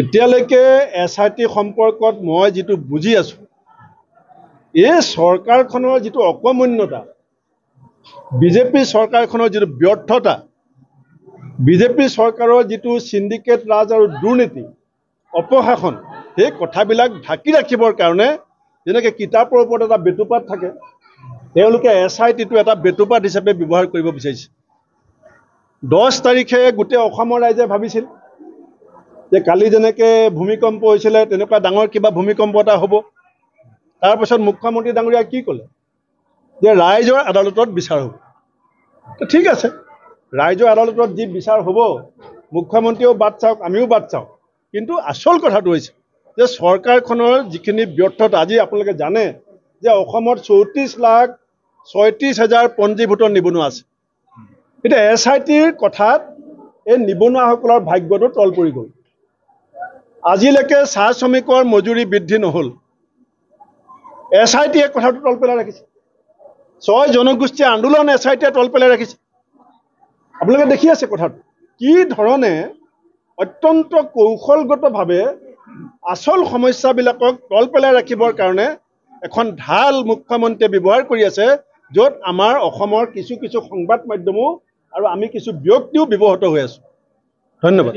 এতিয়ালৈকে SIT সম্পৰ্কত মই যেটো বুজি আছো এই সৰকাৰখনৰ যেটো অকমন্যতা বিজেপি সৰকাৰখনৰ যেটো ব্যৰ্থতা বিজেপি সৰকাৰৰ যেটো সিন্ডিকেট ৰাজ আৰু দুৰ্নীতি অপশাসন এই কথাবিলাক ঢাকি ৰাখিবৰ কাৰণে যেনেকৈ কিতাপৰ ওপৰত এটা বেতুপাত থাকে তেওঁলোকে SIT টো এটা বেতুপাত হিচাপে ব্যৱহাৰ কৰিব বিচাৰিছে 10 তাৰিখে গোটেই অসমৰ ৰাইজে ভাবিছিল যে কালি যেনেকৈ ভূমিকম্প হৈছিল তেনেকুৱা ডাঙৰ কিবা ভূমিকম্প এটা হ'ব তাৰ পিছত মুখ্যমন্ত্ৰী ডাঙৰীয়া কি ক'লে যে ৰাইজৰ আদালতত বিচাৰ হ'ব ঠিক আছে ৰাইজৰ আদালতত যি বিচাৰ হ'ব মুখ্যমন্ত্ৰীও বাদ চাওক আমিও বাদ চাওক কিন্তু আসল কথাটো হৈছে যে সৰকাৰখনৰ যিখিনি ব্যৰ্থতা আজি আপোনালোকে জানে যে অসমত 34,36,000 পঞ্জীভূত নিবনুৱা আছে এটা SITৰ কথাত এই নিবনুৱাসকলৰ ভাগ্যটো তল পৰি গ'ল আজিলৈকে চাহ শ্ৰমিকৰ মজুৰি বৃদ্ধি নহ'ল SITয়ে কথাটো তল পেলাই ৰাখিছে 6 জনগোষ্ঠী আন্দোলন SITয়ে তল পেলাই ৰাখিছে আপোনালোকে দেখি আছে কথাটো কি ধৰণে অত্যন্ত কৌশলগতভাৱে আসল সমস্যাবিলাকক তল পেলাই ৰাখিবৰ কাৰণে এখন ঢাল মুখ্যমন্ত্ৰীয়ে ব্যৱহাৰ কৰি আছে য'ত আমাৰ অসমৰ কিছু কিছু সংবাদ মাধ্যমো আৰু আমি কিছু ব্যক্তিও ব্যৱহৃত হৈ আছো ধন্যবাদ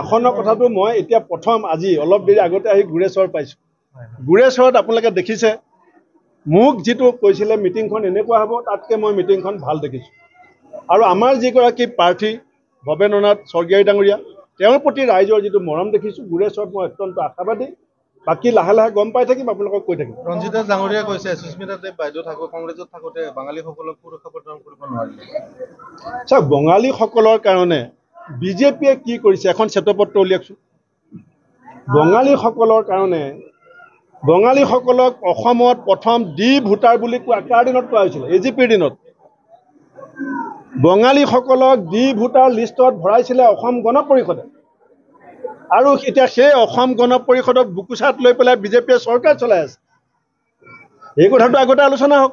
আসনৰ কথাটো মই এতিয়া প্ৰথম আজি অলপ দেৰি আগতে আহি গুৰেশ্বৰ পাইছো গুৰেশ্বৰত আপোনালোকে দেখিছে মোক যেটো কৈছিলে মিটিংখন এনেকুৱা হ'ব তাতকে মই মিটিংখন ভাল দেখিছো আৰু আমাৰ যিগৰাকী প্ৰাৰ্থী ভৱেন্দ্ৰনাথ স্বৰ্গীয় ডাঙৰীয়া তেওঁৰ প্ৰতি ৰাইজৰ যেটো মৰম দেখিছো গুৰেশ্বৰত মই অত্যন্ত আশাবাদী বাকি লাহে লাহে গম পাই থাকিম আপোনালোকক কৈ থাকিম ৰঞ্জিত ডাঙৰীয়া কৈছে সুস্মিতা দেৱ বাইদেউ থাকো কংগ্ৰেছত থাকোতে বাঙালীসকলক সুৰক্ষা প্ৰদান কৰিব নোৱাৰিলে চাওক বঙালীসকলৰ কাৰণে বিজেপিয়ে কি কৰিছে এখন শ্বেতপত্ৰ উলিয়াকচোন বঙালীসকলৰ কাৰণে বঙালীসকলক অসমত প্ৰথম ডি ভোটাৰ বুলি কাৰ দিনত কোৱা হৈছিল এজিপিৰ দিনত বঙালীসকলক ডি ভোটাৰ লিষ্টত ভৰাইছিলে অসম গণ পৰিষদে আৰু এতিয়া সেই অসম গণ পৰিষদক বুকুচাত লৈ পেলাই বিজেপিয়ে চৰকাৰ চলাই আছে এই কথাটো আগতে আলোচনা হওক